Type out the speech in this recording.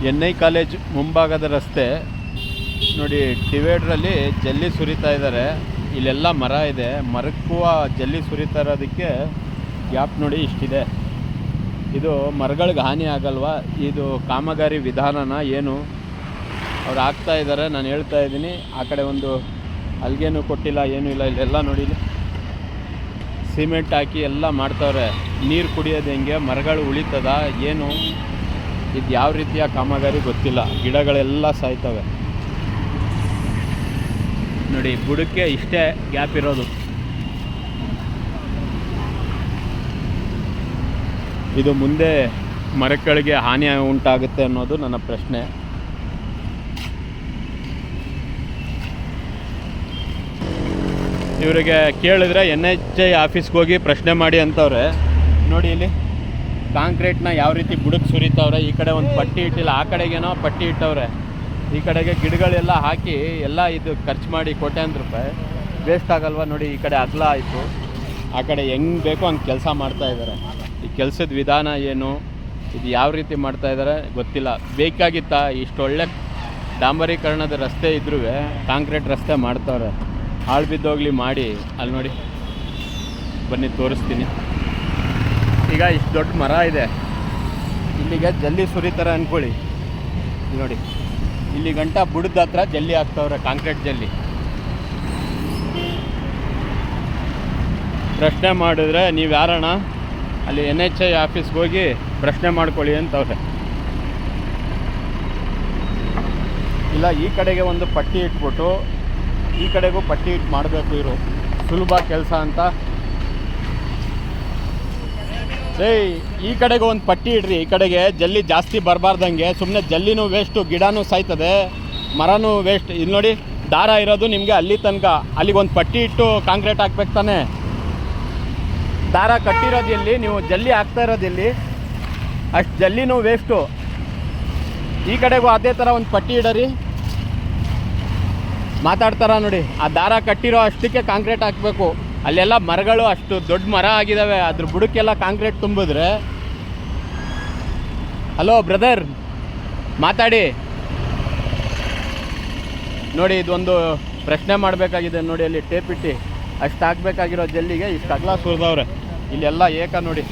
NI college ಮುಂಭಾಗದ ರಸ್ತೆ ನೋಡಿ. ಡಿವೈಡ್ರಲ್ಲಿ ಜಲ್ಲಿ ಸುರಿತಾ ಇದ್ದಾರೆ. ಇಲ್ಲೆಲ್ಲ ಮರ ಇದೆ. ಮರಕ್ಕೂ ಜಲ್ಲಿ ಸುರಿತಾ ಇರೋದಕ್ಕೆ ಗ್ಯಾಪ್ ನೋಡಿ ಇಷ್ಟಿದೆ. ಇದು ಮರಗಳಿಗೆ ಹಾನಿ ಆಗಲ್ವಾ? ಇದು ಕಾಮಗಾರಿ ವಿಧಾನನ ಏನು ಅವ್ರು ಆಗ್ತಾ ಇದ್ದಾರೆ. ನಾನು ಹೇಳ್ತಾ ಇದ್ದೀನಿ. ಆ ಕಡೆ ಒಂದು ಅಲ್ಗೇನು ಕೊಟ್ಟಿಲ್ಲ, ಏನೂ ಇಲ್ಲ. ಇಲ್ಲೆಲ್ಲ ನೋಡಿ, ಸಿಮೆಂಟ್ ಹಾಕಿ ಎಲ್ಲ ಮಾಡ್ತವ್ರೆ. ನೀರು ಕುಡಿಯೋದು ಹೆಂಗೆ? ಮರಗಳು ಉಳಿತದ ಏನು? ಇದು ಯಾವ ರೀತಿಯ ಕಾಮಗಾರಿ ಗೊತ್ತಿಲ್ಲ. ಗಿಡಗಳೆಲ್ಲ ಸಾಯ್ತವೆ ನೋಡಿ. ಬುಡಕ್ಕೆ ಇಷ್ಟೇ ಗ್ಯಾಪ್ ಇರೋದು. ಇದು ಮುಂದೆ ಮರಗಳಿಗೆ ಹಾನಿ ಉಂಟಾಗುತ್ತೆ ಅನ್ನೋದು ನನ್ನ ಪ್ರಶ್ನೆ. ಇವರಿಗೆ ಕೇಳಿದ್ರೆ NHI ಆಫೀಸ್ಗೆ ಹೋಗಿ ಪ್ರಶ್ನೆ ಮಾಡಿ ಅಂತವ್ರೆ. ನೋಡಿ ಇಲ್ಲಿ ಕಾಂಕ್ರೀಟ್ನ ಯಾವ ರೀತಿ ಬುಡಕ್ಕೆ ಸುರಿತವ್ರೆ. ಈ ಕಡೆ ಒಂದು ಪಟ್ಟಿ ಇಟ್ಟಿಲ್ಲ, ಆ ಕಡೆಗೇನೋ ಪಟ್ಟಿ ಇಟ್ಟವ್ರೆ. ಈ ಕಡೆಗೆ ಗಿಡಗಳೆಲ್ಲ ಹಾಕಿ ಎಲ್ಲ ಇದು ಖರ್ಚು ಮಾಡಿ ಕೋಟ್ಯಾಂತರ ರೂಪಾಯಿ ವೇಸ್ಟ್ ಆಗಲ್ವ? ನೋಡಿ, ಈ ಕಡೆ ಅಗಲ ಆಯಿತು, ಆ ಕಡೆ ಹೆಂಗೆ ಬೇಕೋ ಹಂಗೆ ಕೆಲಸ ಮಾಡ್ತಾಯಿದ್ದಾರೆ. ಈ ಕೆಲಸದ ವಿಧಾನ ಏನು, ಇದು ಯಾವ ರೀತಿ ಮಾಡ್ತಾಯಿದ್ದಾರೆ ಗೊತ್ತಿಲ್ಲ. ಬೇಕಾಗಿತ್ತಾ ಇಷ್ಟು ಒಳ್ಳೆ ಡಾಂಬರೀಕರಣದ ರಸ್ತೆ ಇದ್ರೂ ಕಾಂಕ್ರೀಟ್ ರಸ್ತೆ ಮಾಡ್ತವ್ರೆ. ಹಾಳು ಬಿದ್ದೋಗ್ಲಿ ಮಾಡಿ. ಅಲ್ಲಿ ನೋಡಿ, ಬನ್ನಿ ತೋರಿಸ್ತೀನಿ. ಈಗ ಇಷ್ಟು ದೊಡ್ಡ ಮರ ಇದೆ, ಇಲ್ಲಿಗೆ ಜಲ್ಲಿ ಸುರಿತಾರೆ ಅಂದ್ಕೊಳ್ಳಿ. ನೋಡಿ, ಇಲ್ಲಿ ಗಂಟ ಬುಡದ ಹತ್ರ ಜಲ್ಲಿ ಹಾಕ್ತವ್ರೆ, ಕಾಂಕ್ರೀಟ್ ಜಲ್ಲಿ. ಪ್ರಶ್ನೆ ಮಾಡಿದ್ರೆ ನೀವು ಯಾರಣ್ಣ ಅಲ್ಲಿ NHI ಆಫೀಸ್ಗೆ ಹೋಗಿ ಪ್ರಶ್ನೆ ಮಾಡ್ಕೊಳ್ಳಿ ಅಂತವ್ರೆ. ಇಲ್ಲ, ಈ ಕಡೆಗೆ ಒಂದು ಪಟ್ಟಿ ಇಟ್ಬಿಟ್ಟು ಈ ಕಡೆಗೂ ಪಟ್ಟಿ ಇಟ್ಟು ಮಾಡಬೇಕು. ಇರು ಸುಲಭ ಕೆಲಸ ಅಂತ. ಈ ಕಡೆಗೆ ಒಂದು ಪಟ್ಟಿ ಇಡ್ರಿ. ಈ ಕಡೆಗೆ ಜಲ್ಲಿ ಜಾಸ್ತಿ ಬರಬಾರ್ದಂಗೆ. ಸುಮ್ಮನೆ ಜಲ್ಲಿನೂ ವೇಸ್ಟು, ಗಿಡನೂ ಸಾಯ್ತದೆ, ಮರನೂ ವೇಸ್ಟ್. ಇಲ್ಲಿ ನೋಡಿ, ದಾರ ಇರೋದು ನಿಮಗೆ ಅಲ್ಲಿ ತನಕ. ಅಲ್ಲಿಗೊಂದು ಪಟ್ಟಿ ಇಟ್ಟು ಕಾಂಕ್ರೀಟ್ ಹಾಕ್ಬೇಕು ತಾನೆ. ದಾರ ಕಟ್ಟಿರೋದು ಎಲ್ಲಿ? ನೀವು ಜಲ್ಲಿ ಹಾಕ್ತಾ ಇರೋದು ಎಲ್ಲಿ? ಅಷ್ಟು ಜಲ್ಲಿನೂ ವೇಸ್ಟು. ಈ ಕಡೆಗೂ ಅದೇ ಥರ ಒಂದು ಪಟ್ಟಿ ಇಡರಿ. ಮಾತಾಡ್ತಾರ ನೋಡಿ, ಆ ದಾರ ಕಟ್ಟಿರೋ ಅಷ್ಟಕ್ಕೆ ಕಾಂಕ್ರೀಟ್ ಹಾಕಬೇಕು. ಅಲ್ಲೆಲ್ಲ ಮರಗಳು ಅಷ್ಟು ದೊಡ್ಡ ಮರ ಆಗಿದ್ದಾವೆ, ಅದ್ರ ಬುಡಕ್ಕೆಲ್ಲ ಕಾಂಕ್ರೀಟ್ ತುಂಬಿದ್ರೆ. ಹಲೋ ಬ್ರದರ್, ಮಾತಾಡಿ ನೋಡಿ. ಇದೊಂದು ಪ್ರಶ್ನೆ ಮಾಡಬೇಕಾಗಿದೆ ನೋಡಿ. ಅಲ್ಲಿ ಟೇಪ್ ಇಟ್ಟು ಅಷ್ಟು ಹಾಕಬೇಕಾಗಿರೋ ಜಲ್ಲಿಗೆ ಇಷ್ಟು ಅಗಲ ಸುರಿದವ್ರೆ. ಇಲ್ಲೆಲ್ಲ ಏಕ ನೋಡಿ.